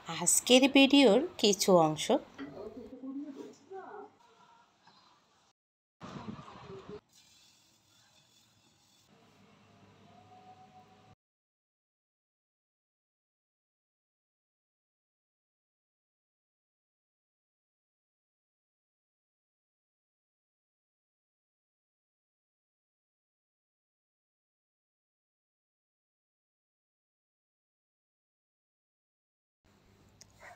আজকের ভিডিওর কিছু অংশ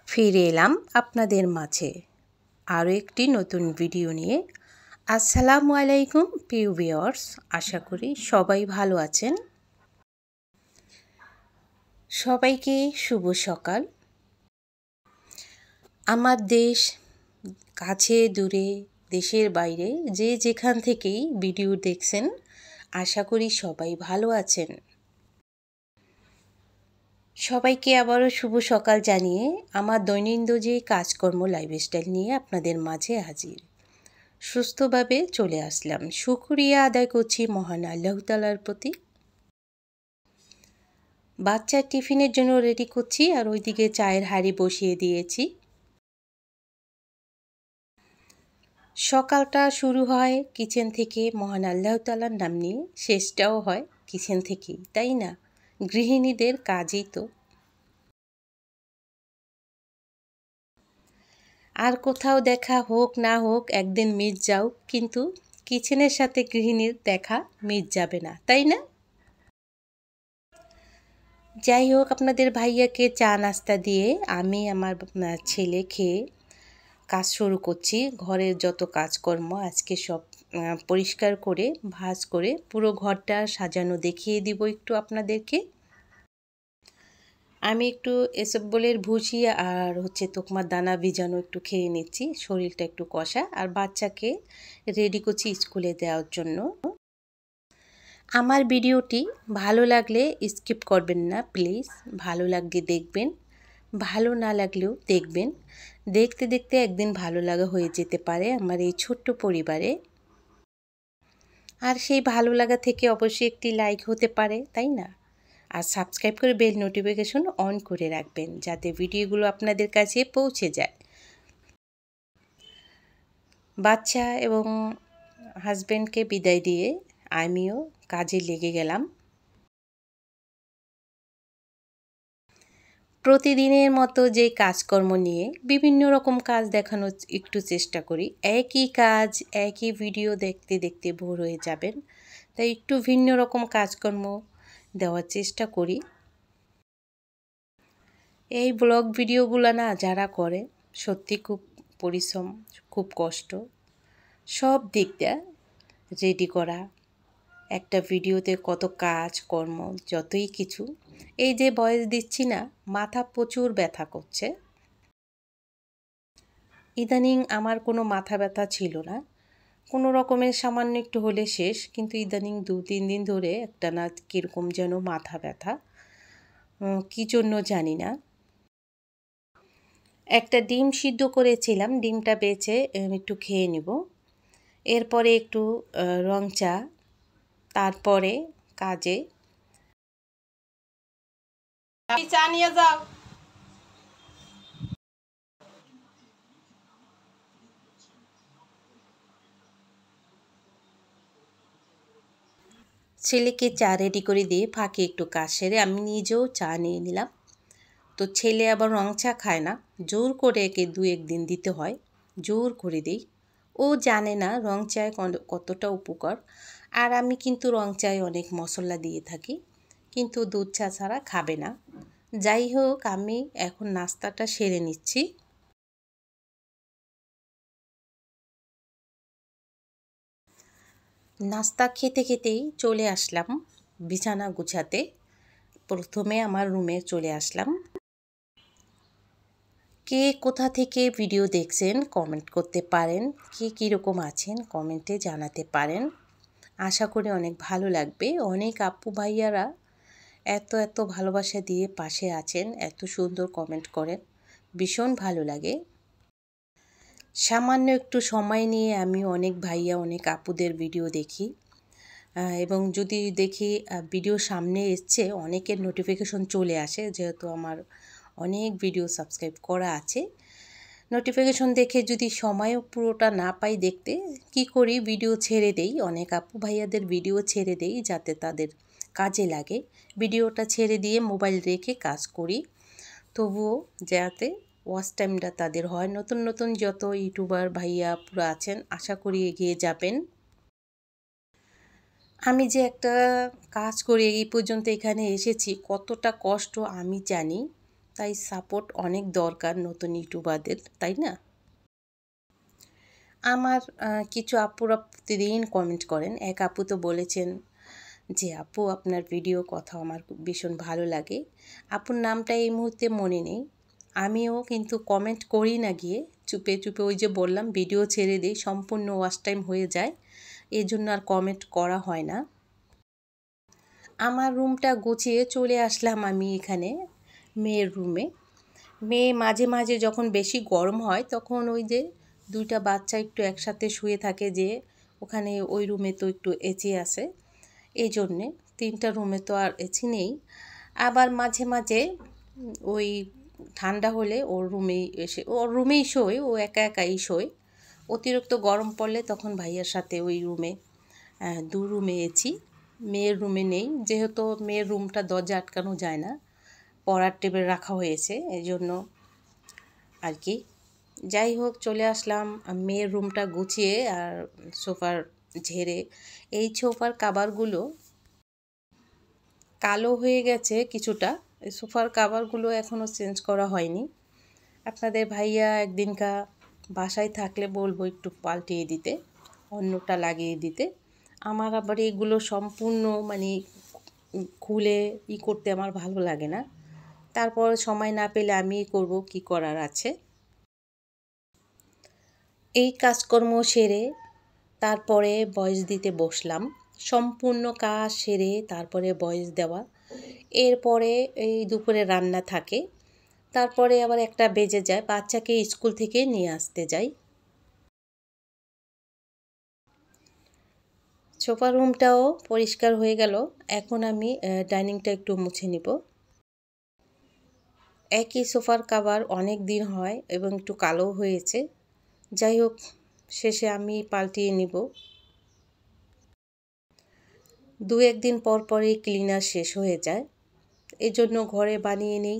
ফিরে এলাম আপনাদের মাঝে আরও একটি নতুন ভিডিও নিয়ে। আসসালামু আলাইকুম প্রিয় ভিউয়ার্স, আশা করি সবাই ভালো আছেন। সবাইকে শুভ সকাল। আমার দেশ, কাছে দূরে, দেশের বাইরে যে যেখান থেকেই ভিডিও দেখছেন, আশা করি সবাই ভালো আছেন। সবাইকে আবারও শুভ সকাল জানিয়ে আমার দৈনন্দিন যে কাজকর্ম লাইফস্টাইল নিয়ে আপনাদের মাঝে হাজির। সুস্থভাবে চলে আসলাম, শুকরিয়া আদায় করছি মহান আল্লাহ তাআলার প্রতি। বাচ্চার টিফিনের জন্য রেডি করছি, আর ওইদিকে চায়ের হাঁড়ি বসিয়ে দিয়েছি। সকালটা শুরু হয় কিচেন থেকে, মহান আল্লাহ তাআলার নাম নিয়ে, শেষটাও হয় কিচেন থেকেই, তাই না? গৃহিণীদের কাজই তো। আর কোথাও দেখা হোক না হোক, একদিন মিস যাও, কিন্তু কিচেনের সাথে গৃহিণীর দেখা মিস যাবে না, তাই না? যাই হোক, আপনাদের ভাইয়াকে চা নাস্তা দিয়ে আমি আমার ছেলে খেয়ে কাজ শুরু করছি। ঘরের যত কাজকর্ম আজকে সব পরিষ্কার করে ভাঁজ করে পুরো ঘরটা সাজানো দেখিয়ে দিব একটু আপনাদেরকে। আমি একটু এসবগুলের ভুসি আর তোকমার দানা ভিজানো একটু খেয়ে নিচ্ছি, শরীরটা একটু কষা, আর বাচ্চাকে রেডি করছি স্কুলে দেওয়ার জন্য। আমার ভিডিওটি ভালো লাগলে স্কিপ করবেন না প্লিজ, ভালো লাগলে দেখবেন, ভালো না লাগলেও দেখবেন। দেখতে দেখতে একদিন ভালো লাগা হয়ে যেতে পারে আমার এই ছোট্ট পরিবারে। আর সেই ভালো লাগা থেকে অবশ্যই একটি লাইক হতে পারে, তাই না? আর সাবস্ক্রাইব করে বেল নোটিফিকেশন অন করে রাখবেন, যাতে ভিডিওগুলো আপনাদের কাছে পৌঁছে যায়। বাচ্চা এবং হাজব্যান্ডকে বিদায় দিয়ে আমিও কাজে লেগে গেলাম। প্রতিদিনের মতো যে কাজকর্ম নিয়ে বিভিন্ন রকম কাজ দেখানোর একটু চেষ্টা করি। একই কাজ, একই ভিডিও দেখতে দেখতে বোর হয়ে যাবেন, তাই একটু ভিন্ন রকম কাজকর্ম দেওয়ার চেষ্টা করি। এই ব্লগ ভিডিওগুলো না যারা করে, সত্যি খুব পরিশ্রম, খুব কষ্ট। সব দিকটা রেডি করা, একটা ভিডিওতে কত কাজ কর্ম, যতই কিছু। এই যে ভয়েস দিচ্ছি না, মাথা প্রচুর ব্যথা করছে। ইদানিং আমার কোনো মাথা ব্যথা ছিল না, কোনো রকমের সামান্য একটু হলে শেষ, কিন্তু ইদানিং 2-3 দিন ধরে একটা না কীরকম যেন মাথা ব্যথা, কী জন্য জানি না। একটা ডিম সিদ্ধ করেছিলাম, ডিমটা বেছে একটু খেয়ে নিব, এরপরে একটু রং চা, তারপরে কাজে। চা নিয়ে যাও। ছেলেকে চা রেডি করে দিয়ে ফাঁকে একটু কাজ সেরে আমি নিজেও চা নিয়ে নিলাম। তো ছেলে আবার রং চা খায় না, জোর করে একে 2-1 দিন দিতে হয়, জোর করে দিই। ও জানে না রং চায় কতটা উপকার। আর আমি কিন্তু রং চায় অনেক মশলা দিয়ে থাকি, কিন্তু দুধ চা ছাড়া খাবে না। যাই হোক, আমি এখন নাস্তাটা সেরে নিচ্ছি। নাস্তা খেতে খেতেই চলে আসলাম বিছানা গুছাতে। প্রথমে আমার রুমে চলে আসলাম। কে কোথা থেকে ভিডিও দেখছেন কমেন্ট করতে পারেন, কে কীরকম আছেন কমেন্টে জানাতে পারেন। আশা করি অনেক ভালো লাগবে। অনেক আপু ভাইয়ারা এত এত ভালোবাসা দিয়ে পাশে আছেন, এত সুন্দর কমেন্ট করেন, ভীষণ ভালো লাগে। সামান্য একটু সময় নিয়ে আমি অনেক ভাইয়া অনেক আপুদের ভিডিও দেখি, এবং যদি দেখি ভিডিও সামনে এসছে, অনেকের নোটিফিকেশন চলে আসে, যেহেতু আমার অনেক ভিডিও সাবস্ক্রাইব করা আছে। নোটিফিকেশন দেখে যদি সময়ও পুরোটা না পাই দেখতে, কি করি ভিডিও ছেড়ে দেই। অনেক আপু ভাইয়াদের ভিডিও ছেড়ে দেই যাতে তাদের কাজে লাগে। ভিডিওটা ছেড়ে দিয়ে মোবাইল রেখে কাজ করি, তবুও যাতে ওয়াচ টাইমটা তাদের হয়। নতুন নতুন যত ইউটিউবার ভাইয়া আপুরা আছেন আশা করি এগিয়ে যাবেন। আমি যে একটা কাজ করে এই পর্যন্ত এখানে এসেছি, কতটা কষ্ট আমি জানি। তাই সাপোর্ট অনেক দরকার নতুন ইউটিউবারদের, তাই না? আমার কিছু আপুরা প্রতিদিন কমেন্ট করেন। এক আপু তো বলেছেন যে আপু আপনার ভিডিও কথা আমার ভীষণ ভালো লাগে। আপুর নামটা এই মুহূর্তে মনে নেই। আমিও কিন্তু কমেন্ট করি না গিয়ে, চুপে চুপে ওই যে বললাম ভিডিও ছেড়ে দিই, সম্পূর্ণ ওয়াচ টাইম হয়ে যায়, এই জন্য আর কমেন্ট করা হয় না। আমার রুমটা গুছিয়ে চলে আসলাম আমি এখানে মেয়ের রুমে। মেয়ে মাঝে মাঝে যখন বেশি গরম হয় তখন ওই যে দুইটা বাচ্চা একটু একসাথে শুয়ে থাকে, যে ওখানে ওই রুমে তো একটু এসি আছে, এই জন্যে। তিনটা রুমে তো আর এসি নেই। আবার মাঝে মাঝে ওই ঠান্ডা হলে ওর রুমেই শোয়, ও একা একাই শোয়। অতিরিক্ত গরম পড়লে তখন ভাইয়ার সাথে ওই রুমে, দু রুমে এসি। মেয়ের রুমে নেই, যেহেতু মেয়ের রুমটা দরজা আটকানো যায় না, পড়ার টেবিল রাখা হয়েছে, এই জন্য আর কি। যাই হোক, চলে আসলাম মেয়ের রুমটা গুছিয়ে আর সোফার ঝেড়ে। এই সোফার কাভারগুলো কালো হয়ে গেছে কিছুটা, এই সোফার কাভারগুলো এখনও চেঞ্জ করা হয়নি। আপনাদের ভাইয়া একদিনকা বাসায় থাকলে বলবো একটু পাল্টিয়ে দিতে, অন্যটা লাগিয়ে দিতে। আমার আবার এগুলো সম্পূর্ণ মানে খুলে করতে আমার ভালো লাগে না। তারপর সময় না পেলে আমিই করব, কি করার আছে। এই কাজকর্ম সেরে তারপরে ভয়েস দিতে বসলাম। সম্পূর্ণ কাজ সেরে তারপরে ভয়েস দেওয়া। এরপরে এই দুপুরে রান্না থাকে, তারপরে আবার একটা বেজে যায়, বাচ্চাকে স্কুল থেকে নিয়ে আসতে যাই। সোফা রুমটাও পরিষ্কার হয়ে গেল। এখন আমি ডাইনিংটা একটু মুছে নিব। একই সোফার কাভার অনেক দিন হয় এবং একটু কালো হয়েছে। যাই হোক, শেষে আমি পাল্টিয়ে নিব। দু একদিন পর পরই ক্লিনার শেষ হয়ে যায়, এজন্য ঘরে বানিয়ে নেই।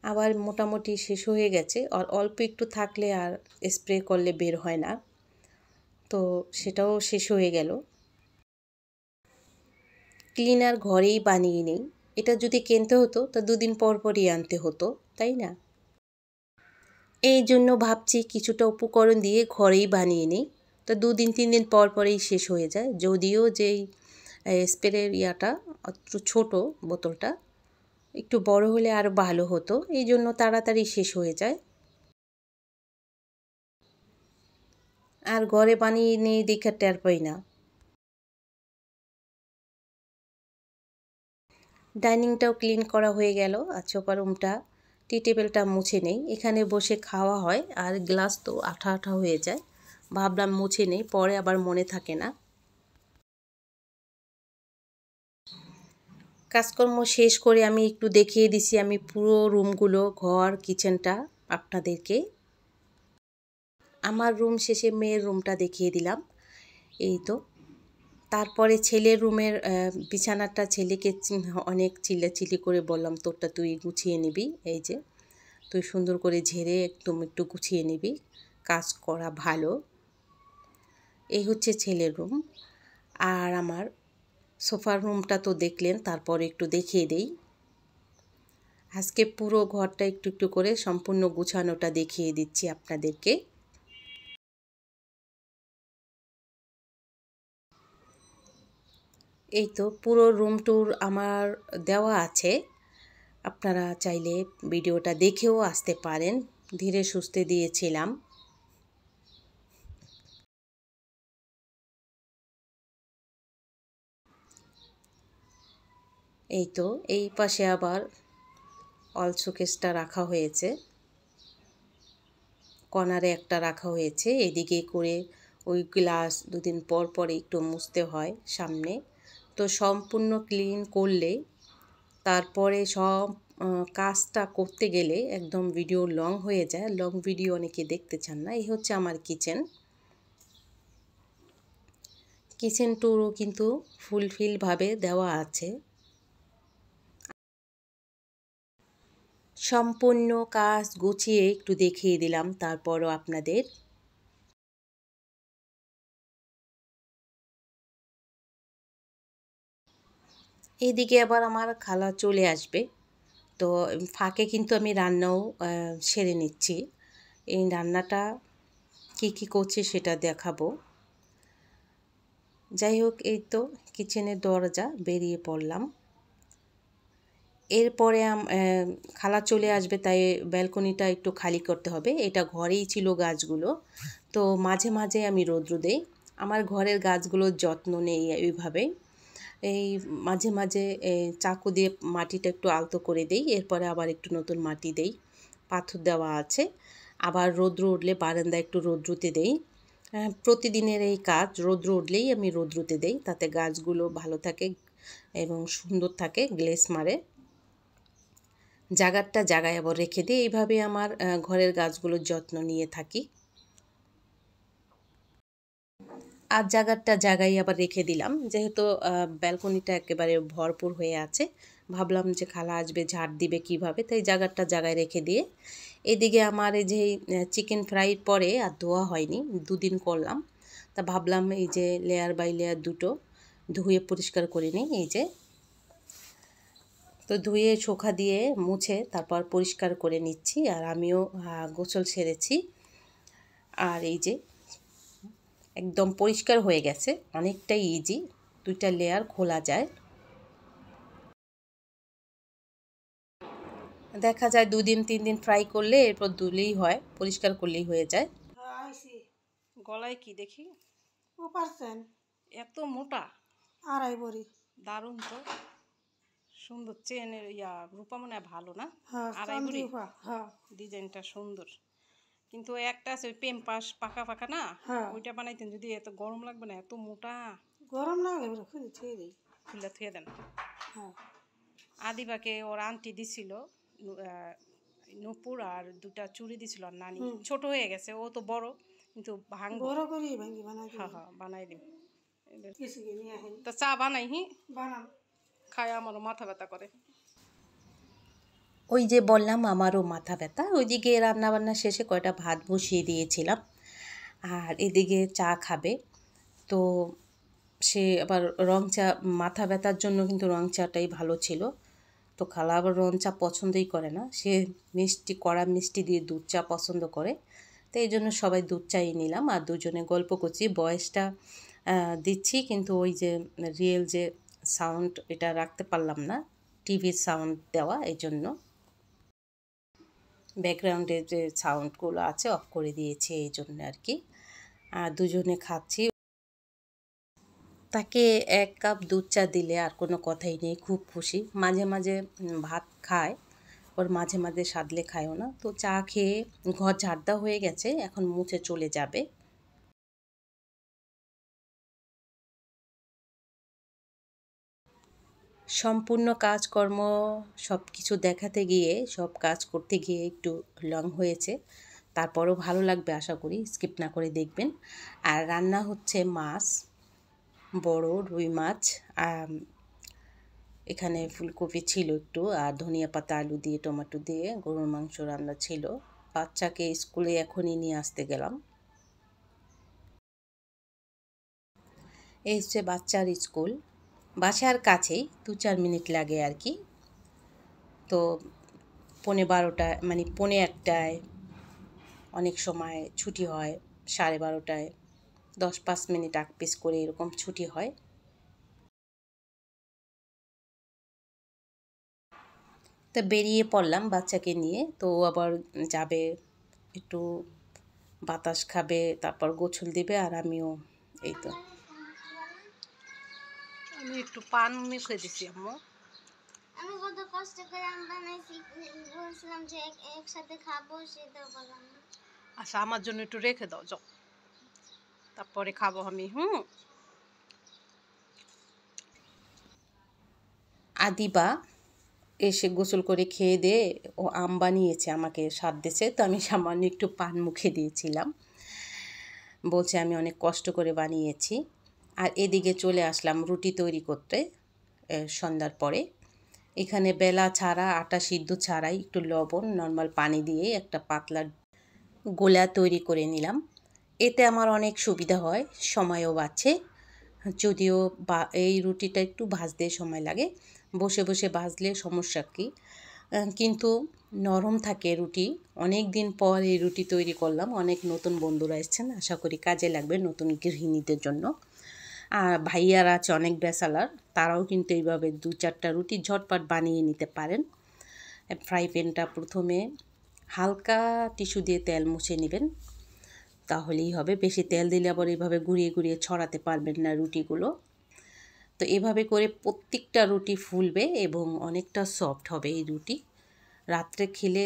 আবার মোটামুটি শেষ হয়ে গেছে, আর অল্প একটু থাকলে আর স্প্রে করলে বের হয় না, তো সেটাও শেষ হয়ে গেল। ক্লিনার ঘরেই বানিয়ে নেই। এটা যদি কিনতে হতো তা দুদিন পর পরই আনতে হতো, তাই না? এই জন্য ভাবছি কিছুটা উপকরণ দিয়ে ঘরেই বানিয়ে নিই, তো 2-3 দিন পর পরেই শেষ হয়ে যায়। যদিও যেই স্প্রের ইয়াটা একটু ছোটো, বোতলটা একটু বড় হলে আরও ভালো হতো, এই জন্য তাড়াতাড়ি শেষ হয়ে যায়। আর ঘরে বানিয়ে নিয়ে দেখে টের পাই না। ডাইনিংটাও ক্লিন করা হয়ে গেল, আর সোফা রুমটা, টি টেবিলটা মুছে নেই। এখানে বসে খাওয়া হয় আর গ্লাস তো আঠা আঠা হয়ে যায়, ভাবলাম মুছে নেই, পরে আবার মনে থাকে না। কাজকর্ম শেষ করে আমি একটু দেখিয়ে দিছি আমি পুরো রুমগুলো, ঘর কিচেনটা আপনাদেরকে। আমার রুম শেষে মেয়ের রুমটা দেখিয়ে দিলাম, এই তো। তারপরে ছেলের রুমের বিছানাটা ছেলেকে অনেক চিল্লাচিল্লি করে বললাম তোরটা তুই গুছিয়ে নিবি, এই যে তুই সুন্দর করে ঝেড়ে একদম একটু গুছিয়ে নিবি, কাজ করা ভালো। এই হচ্ছে ছেলের রুম। আর আমার সোফার রুমটা তো দেখলেন, তারপরে একটু দেখিয়ে দেই। আজকে পুরো ঘরটা একটু একটু করে সম্পূর্ণ গুছানোটা দেখিয়ে দিচ্ছি আপনাদেরকে। এই তো পুরো রুম ট্যুর আমার দেওয়া আছে, আপনারা চাইলে ভিডিওটা দেখেও আসতে পারেন, ধীরে সুস্থে দিয়েছিলাম। এই তো এই পাশে আবার অল শোকেসটা রাখা হয়েছে, কর্নারে একটা রাখা হয়েছে, এদিকে করে ওই গ্লাস দুদিন পর পর একটু মুছতে হয় সামনে। তো সম্পূর্ণ ক্লিন করলে তারপরে সব কাজটা করতে গেলে একদম ভিডিও লং হয়ে যায়, লং ভিডিও অনেকে দেখতে চান না। এই হচ্ছে আমার কিচেন। কিচেন ট্যুরও কিন্তু ফুলফিলভাবে দেওয়া আছে। সম্পূর্ণ কাজ গুছিয়ে একটু দেখিয়ে দিলাম তারপরও আপনাদের। এদিকে আবার আমার খালা চলে আসবে, তো ফাঁকে কিন্তু আমি রান্নাও সেরে নিচ্ছি। এই রান্নাটা কী কী করছি সেটা দেখাবো। যাই হোক, এই তো কিচেনের দরজা, বেরিয়ে পড়লাম। এরপরে খালা চলে আসবে, তাই ব্যালকনিটা একটু খালি করতে হবে। এটা ঘরেই ছিল গাছগুলো, তো মাঝে মাঝে আমি রৌদ্র দেই। আমার ঘরের গাছগুলোর যত্ন নেই এইভাবে। এই মাঝে মাঝে চাকু দিয়ে মাটিটা একটু আলতো করে দেই, এরপরে আবার একটু নতুন মাটি দেই, পাথর দেওয়া আছে। আবার রৌদ্র উঠলে বারান্দায় একটু রৌদ্রতে দেই। প্রতিদিনের এই কাজ, রৌদ্র উঠলেই আমি রৌদ্রতে দেই, তাতে গাছগুলো ভালো থাকে এবং সুন্দর থাকে, গ্লেস মারে। জায়গাটা জায়গায় আবার রেখে দিই। এইভাবে আমার ঘরের গাছগুলোর যত্ন নিয়ে থাকি। আর জায়গাটা জায়গায় আবার রেখে দিলাম, যেহেতু ব্যালকনিটা একেবারে ভরপুর হয়ে আছে। ভাবলাম যে খালা আসবে, ঝাড় দিবে কিভাবে, তাই জায়গাটা জায়গায় রেখে দিয়ে এদিকে আমার এই যে চিকেন ফ্রাইয়ের পরে আর ধোয়া হয়নি, দুদিন করলাম, তা ভাবলাম এই যে লেয়ার বাই লেয়ার দুটো ধুয়ে পরিষ্কার করে নিই। এই যে, তো ধুয়ে চোখা দিয়ে মুছে তারপর পরিষ্কার করে নিচ্ছি। আর আমিও গোসল সেরেছি। আর এই যে একদম পরিষ্কার হয়ে গেছে, অনেকটাই ইজি, দুইটা লেয়ার খোলা যায়। দেখা যায় 2-3 দিন ফ্রাই করলে এরপর ধুলেই হয়, পরিষ্কার করলেই হয়ে যায়। গলায় কি দেখি, ও পারছেন এত মোটা, 2.5 ভরি। দারুণ তো, সুন্দর চেনের রূপা মনে হয় ভালো না? হ্যাঁ, 2.5 ভরি, হ্যাঁ ডিজাইনটা সুন্দর। কিন্তু একটা আছে ওই পেম্পাস পাকা পাকা না, হ্যাঁ, ওইটা বানাইতেন যদি, এত গরম লাগবে না, এত মোটা। গরম না লাগলে খুলে ছেড়ে দিই। খুলে থুয়ে দেন। হ্যাঁ, আদিবাকে ওর আন্টি দিছিল নূপুর আর দুটা চুড়ি দিছিল, আর নানি হুম, ছোট হয়ে গেছে, ও তো বড়, কিন্তু ভাঙবো। বড় করি ভাঙ্গি বানাই দিই। হ্যাঁ হ্যাঁ, বানাই দিন। কিছু নিয়ে আসেন, তা চা বানাই হি, বানান। খায় আমারও মাথা ব্যথা করে। ওই যে বললাম আমারও মাথা ব্যথা। ওইদিকে রান্নাবান্না শেষে কয়টা ভাত বসিয়ে দিয়েছিলাম, আর এদিকে চা খাবে। তো সে আবার রং চা, মাথা ব্যথার জন্য কিন্তু রং চাটাই ভালো ছিল। তো খালা আবার রং চা পছন্দই করে না, সে মিষ্টি, কড়া মিষ্টি দিয়ে দুধ চা পছন্দ করে। তো এই জন্য সবাই দুধ চাই নিলাম, আর দুজনে গল্প করছি। বয়সটা দিচ্ছি, কিন্তু ওই যে রিয়েল যে সাউন্ড, এটা রাখতে পারলাম না, টিভির সাউন্ড দেওয়া, এই জন্য ব্যাকগ্রাউন্ডের যে সাউন্ডগুলো আছে অফ করে দিয়েছি, এই জন্য আর কি। আর দুজনে খাচ্ছি। তাকে 1 কাপ দুধ চা দিলে আর কোনো কথাই নেই, খুব খুশি। মাঝে মাঝে ভাত খায়, ওর মাঝে মাঝে সাদলে খায়ও না। তো চা খেয়ে ঘর ঝাড় দেওয়া হয়ে গেছে, এখন মুছে চলে যাবে। সম্পূর্ণ কাজকর্ম সব কিছু দেখাতে গিয়ে, সব কাজ করতে গিয়ে একটু লং হয়েছে, তারপরও ভালো লাগবে আশা করি, স্কিপ না করে দেখবেন। আর রান্না হচ্ছে মাছ, বড় রুই মাছ। এখানে ফুলকপি ছিল একটু, আর ধনিয়া পাতা, আলু দিয়ে, টমেটো দিয়ে গরুর মাংস রান্না ছিল। বাচ্চাকে স্কুলে এখনই নিয়ে আসতে গেলাম। এই হচ্ছে বাচ্চার স্কুল, বাসার কাছেই, 2-4 মিনিট লাগে আর কি। তো 12:15, মানে 1:45, অনেক সময় ছুটি হয় 12:30, 10-5 মিনিট আগ পিস করে এরকম ছুটি হয়। তা বেরিয়ে পড়লাম বাচ্চাকে নিয়ে, তো ও আবার যাবে একটু বাতাস খাবে, তারপর গোসল দিবে, আর আমিও এই তো, আমি একটু পান মিশিয়ে দিছি আম্মু। আমি কত কষ্ট করে আম বানাইছি, বলছিলাম যে একসাথে খাবো, সেটাও বললাম না। আচ্ছা, আমার জন্য একটু রেখে দাও, যাও, তারপরে খাবো আমি। হুম। আদিবা এসে গোসল করে খেয়ে দিয়ে ও আম বানিয়েছে, আমাকে স্বাদ দিয়েছে, তো আমি সামান্য একটু পান মুখে দিয়েছিলাম। বলছে আমি অনেক কষ্ট করে বানিয়েছি। আর এদিকে চলে আসলাম রুটি তৈরি করতে সন্ধ্যার পরে। এখানে বেলা ছাড়া, আটা সিদ্ধ ছাড়াই একটু লবণ, নর্মাল পানি দিয়ে একটা পাতলা গোলা তৈরি করে নিলাম। এতে আমার অনেক সুবিধা হয়, সময়ও বাঁচে। যদিও এই রুটিটা একটু ভাজতে সময় লাগে, বসে বসে ভাজলে সমস্যা কী, কিন্তু নরম থাকে রুটি। অনেক দিন পর এই রুটি তৈরি করলাম, অনেক নতুন বন্ধুরা এসেছেন, আশা করি কাজে লাগবে নতুন গৃহিণীদের জন্য। আর ভাইয়ারা আছে অনেক ব্যাচেলার, তারাও কিন্তু এইভাবে 2-4টা রুটি ঝটপট বানিয়ে নিতে পারেন। ফ্রাই প্যানটা প্রথমে হালকা টিস্যু দিয়ে তেল মুছে নেবেন, তাহলেই হবে। বেশি তেল দিলে আবার এইভাবে ঘুরিয়ে ঘুরিয়ে ছড়াতে পারবেন না রুটিগুলো। তো এভাবে করে প্রত্যেকটা রুটি ফুলবে এবং অনেকটা সফট হবে এই রুটি। রাত্রে খেলে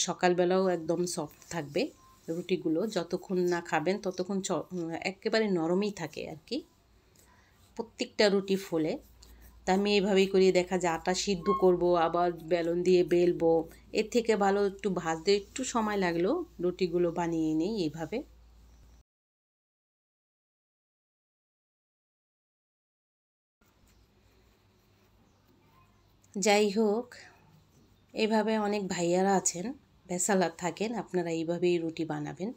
সকালবেলাও একদম সফট থাকবে রুটিগুলো। যতক্ষণ না খাবেন ততক্ষণ একেবারে নরমই থাকে আর কি, প্রত্যেকটা রুটি ফুলে। তা আমি এইভাবেই করি, দেখা যায় আটা সিদ্ধ করব, আবার বেলন দিয়ে বেলবো, এর থেকে ভালো একটু ভাজতে একটু সময় লাগলেও রুটিগুলো বানিয়ে নিই এইভাবে। যাই হোক, এভাবে অনেক ভাইয়ারা আছেন ব্যাচেলার থাকেন, আপনারা এইভাবেই রুটি বানাবেন।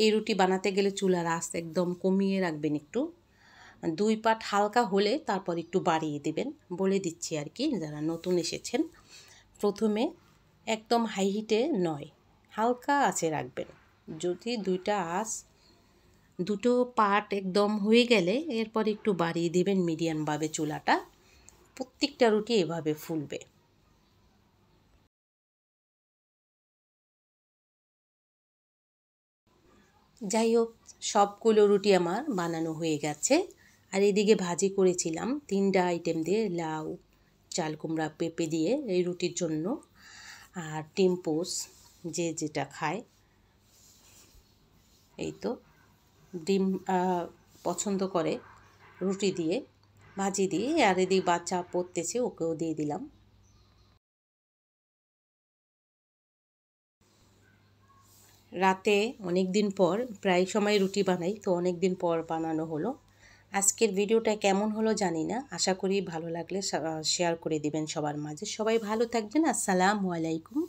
এই রুটি বানাতে গেলে চুলার আঁচ একদম কমিয়ে রাখবেন, একটু 2 পাট হালকা হলে তারপর একটু বাড়িয়ে দেবেন। বলে দিচ্ছি আর কি, যারা নতুন এসেছেন, প্রথমে একদম হাই হিটে নয়, হালকা আঁচে রাখবেন। যদি দুটো পাট একদম হয়ে গেলে এরপর একটু বাড়িয়ে দেবেন মিডিয়ামভাবে চুলাটা। প্রত্যেকটা রুটি এভাবে ফুলবে। যাই হোক, সবগুলো রুটি আমার বানানো হয়ে গেছে। আর এদিকে ভাজি করেছিলাম 3টা আইটেম দিয়ে, লাউ, চাল কুমড়া, পেঁপে দিয়ে এই রুটির জন্য, আর ডিম পোস্ট যে যেটা খায়। এই তো ডিম পছন্দ করে রুটি দিয়ে, ভাজি দিয়ে। আর এদিকে বাচ্চা পড়তেছে, ওকেও দিয়ে দিলাম। রাতে অনেক দিন পর, প্রায় সময় রুটি বানাই, তো অনেক দিন পর বানানো হলো। আজকের ভিডিওটা কেমন হলো জানি না, আশা করি ভালো লাগলে শেয়ার করে দিবেন সবার মাঝে। সবাই ভালো থাকবেন, আসসালামু আলাইকুম।